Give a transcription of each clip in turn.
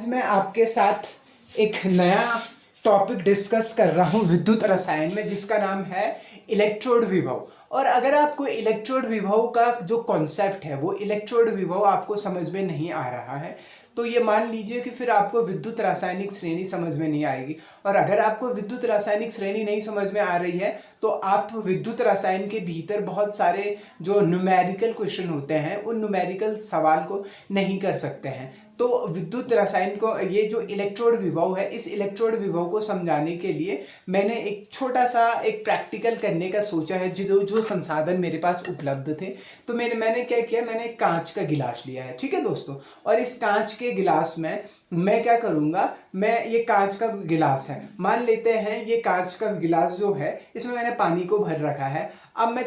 मैं आपके साथ एक नया टॉपिक डिस्कस कर रहा हूँ विद्युत रसायन में, जिसका नाम है इलेक्ट्रोड विभव। और अगर आपको इलेक्ट्रोड विभव का जो कॉन्सेप्ट है वो इलेक्ट्रोड विभव आपको समझ में नहीं आ रहा है तो ये मान लीजिए कि फिर आपको विद्युत रासायनिक श्रेणी समझ में नहीं आएगी। और अगर आपको विद्युत रासायनिक श्रेणी नहीं समझ में आ रही है तो आप विद्युत रसायन के भीतर बहुत सारे जो न्यूमेरिकल क्वेश्चन होते हैं उन न्यूमेरिकल सवाल को नहीं कर सकते हैं। तो विद्युत रसायन को ये जो इलेक्ट्रोड विभव है, इस इलेक्ट्रोड विभव को समझाने के लिए मैंने एक छोटा सा एक प्रैक्टिकल करने का सोचा है। जो संसाधन मेरे पास उपलब्ध थे तो मैंने क्या किया, मैंने एक कांच का गिलास लिया है, ठीक है दोस्तों। और इस कांच के गिलास में मैं क्या करूंगा, मैं ये कांच का गिलास है, मान लेते हैं ये कांच का गिलास जो है इसमें मैंने पानी को भर रखा है। अब मैं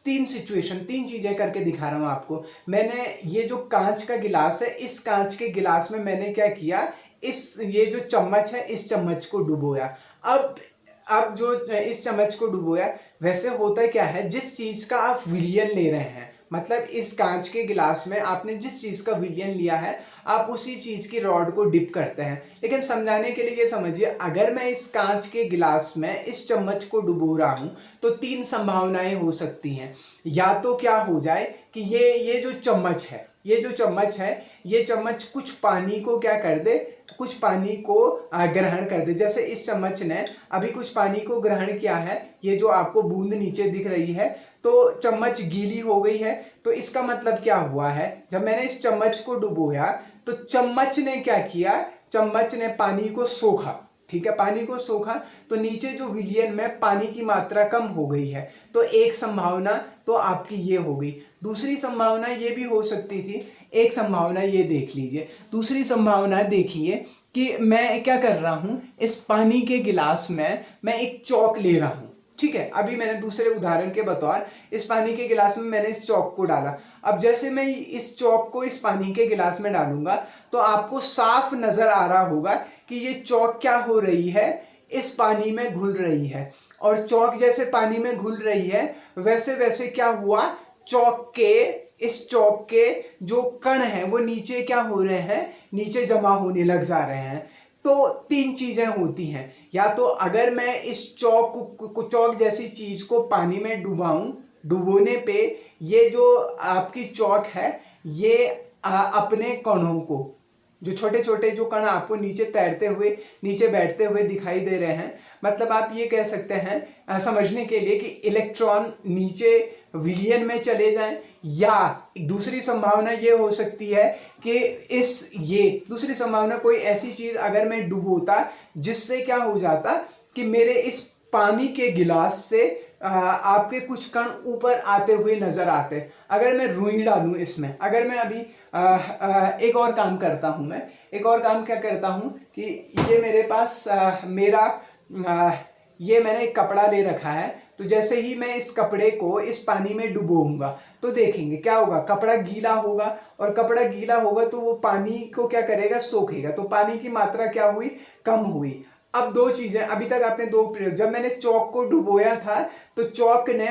तीन चीजें करके दिखा रहा हूं आपको। मैंने ये जो कांच का गिलास है, इस कांच के गिलास में मैंने क्या किया, ये जो चम्मच है इस चम्मच को डुबोया। अब जो इस चम्मच को डुबोया, वैसे होता क्या है, जिस चीज का आप विलयन ले रहे हैं, मतलब इस कांच के गिलास में आपने जिस चीज का विलयन लिया है आप उसी चीज की रॉड को डिप करते हैं। लेकिन समझाने के लिए ये समझिए, अगर मैं इस कांच के गिलास में इस चम्मच को डुबो रहा हूं तो तीन संभावनाएं हो सकती हैं। या तो क्या हो जाए कि ये जो चम्मच है, ये चम्मच कुछ पानी को क्या कर दे, कुछ पानी को ग्रहण कर दे। जैसे इस चम्मच ने अभी कुछ पानी को ग्रहण किया है, ये जो आपको बूंद नीचे दिख रही है, तो चम्मच गीली हो गई है। तो इसका मतलब क्या हुआ है, जब मैंने इस चम्मच को डुबोया तो चम्मच ने क्या किया, चम्मच ने पानी को सोखा, ठीक है, पानी को सोखा तो नीचे जो विलयन में पानी की मात्रा कम हो गई है। तो एक संभावना तो आपकी ये हो गई। दूसरी संभावना ये भी हो सकती थी, एक संभावना ये देख लीजिए, दूसरी संभावना देखिए कि मैं क्या कर रहा हूं, इस पानी के गिलास में मैं एक चौक ले रहा हूं, ठीक है। अभी मैंने दूसरे उदाहरण के बतौर इस पानी के गिलास में मैंने इस चौक को डाला। अब जैसे मैं इस चौक को इस पानी के गिलास में डालूंगा तो आपको साफ नजर आ रहा होगा कि ये चौक क्या हो रही है, इस पानी में घुल रही है। और चौक जैसे पानी में घुल रही है वैसे वैसे क्या हुआ, इस चौक के जो कण हैं वो नीचे क्या हो रहे हैं, नीचे जमा होने लग जा रहे हैं। तो तीन चीजें होती हैं, या तो अगर मैं इस चौक जैसी चीज को पानी में डुबाऊं, डुबोने पे ये जो आपकी चौक है ये अपने कणों को, जो छोटे छोटे जो कण आपको नीचे तैरते हुए, नीचे बैठते हुए दिखाई दे रहे हैं, मतलब आप ये कह सकते हैं समझने के लिए कि इलेक्ट्रॉन नीचे विलयन में चले जाएं। या दूसरी संभावना ये हो सकती है कि दूसरी संभावना कोई ऐसी चीज अगर मैं डुबोता जिससे क्या हो जाता कि मेरे इस पानी के गिलास से आपके कुछ कण ऊपर आते हुए नजर आते। अगर मैं रुई डालूं इसमें, अगर मैं अभी एक और काम करता हूं, मैं एक और काम क्या करता हूं कि ये मेरे पास ये मैंने एक कपड़ा ले रखा है, तो जैसे ही मैं इस कपड़े को इस पानी में डुबोऊंगा तो देखेंगे क्या होगा, कपड़ा गीला होगा, और कपड़ा गीला होगा तो वो पानी को क्या करेगा, सोखेगा। तो पानी की मात्रा क्या हुई, कम हुई। अब दो चीजें, अभी तक आपने दो प्रयोग, जब मैंने चौक को डुबोया था तो चौक ने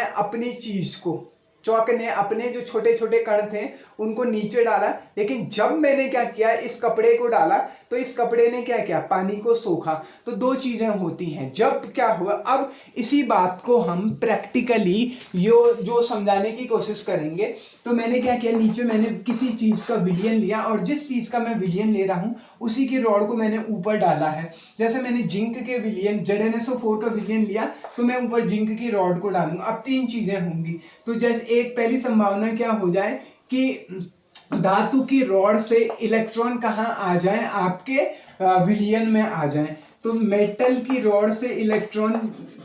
अपने जो छोटे छोटे कण थे उनको नीचे डाला, लेकिन जब मैंने क्या किया, इस कपड़े को डाला तो इस कपड़े ने क्या किया, पानी को सोखा। तो दो चीजें होती हैं। जब क्या हुआ, अब इसी बात को हम प्रैक्टिकली जो समझाने की कोशिश करेंगे। तो मैंने क्या किया, नीचे मैंने किसी चीज का विलयन लिया और जिस चीज का मैं विलयन ले रहा हूं उसी की रॉड को मैंने ऊपर डाला है। जैसे मैंने जिंक के विलयन ZnSO4 का विलयन लिया तो मैं ऊपर जिंक की रॉड को डालूंगा। अब तीन चीजें होंगी। तो जैसे एक पहली संभावना क्या हो जाए कि धातु की रॉड से इलेक्ट्रॉन कहाँ आ जाए, आपके विलयन में आ जाए। तो मेटल की रॉड से इलेक्ट्रॉन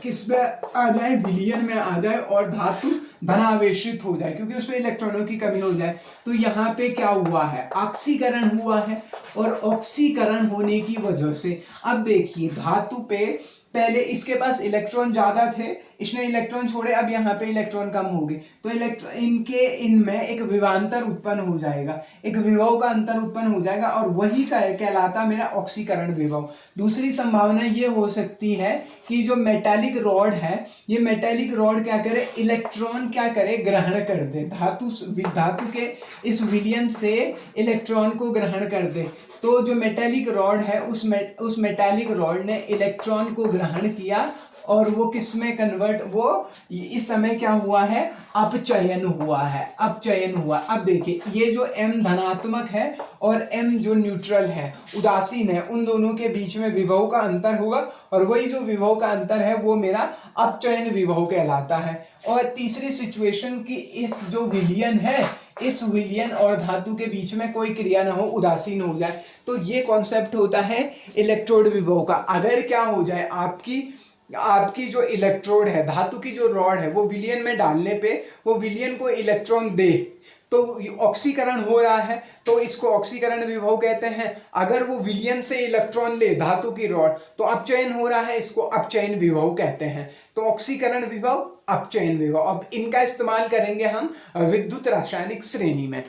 किस में आ जाए, विलयन में आ जाए, और धातु धनावेशित हो जाए क्योंकि उसमें इलेक्ट्रॉनों की कमी हो जाए। तो यहाँ पे क्या हुआ है, ऑक्सीकरण हुआ है, और ऑक्सीकरण होने की वजह से अब देखिए धातु पे पहले इसके पास इलेक्ट्रॉन ज्यादा थे, इसने इलेक्ट्रॉन छोड़े, अब यहाँ पे इलेक्ट्रॉन कम हो गए, तो इलेक्ट्रॉन इनमें एक विभवांतर उत्पन्न हो जाएगा, एक विभव का अंतर उत्पन्न हो जाएगा, और वही कहलाता मेरा ऑक्सीकरण विभव। दूसरी संभावना ये हो सकती है कि जो मेटालिक रॉड है, ये मेटालिक रॉड क्या करे, इलेक्ट्रॉन क्या करे, ग्रहण कर दे, धातु के इस विलयन से इलेक्ट्रॉन को ग्रहण कर दे। तो जो मेटालिक रॉड है उस मेटालिक रॉड ने इलेक्ट्रॉन को ग्रहण किया और वो किस में कन्वर्ट, वो इस समय क्या हुआ है, अपचयन हुआ है, अपचयन हुआ। अब देखिए ये जो M धनात्मक है और M जो न्यूट्रल है, उदासीन है, उन दोनों के बीच में विभव का अंतर होगा, और वही जो विभव का अंतर है वो मेरा अपचयन विभव कहलाता है। और तीसरी सिचुएशन की इस जो विलयन है, इस विलयन और धातु के बीच में कोई क्रिया ना हो, उदासीन हो जाए, तो ये कॉन्सेप्ट होता है इलेक्ट्रोड विभव का। अगर क्या हो जाए, आपकी जो इलेक्ट्रोड है, धातु की जो रॉड है, वो विलयन में डालने पे वो विलयन को इलेक्ट्रॉन दे, तो ऑक्सीकरण हो रहा है, तो इसको ऑक्सीकरण विभव कहते हैं। अगर वो विलयन से इलेक्ट्रॉन ले धातु की रॉड, तो अपचयन हो रहा है, इसको अपचयन विभव कहते हैं। तो ऑक्सीकरण विभव, अपचयन विभव, अब इनका इस्तेमाल करेंगे हम विद्युत रासायनिक श्रेणी में।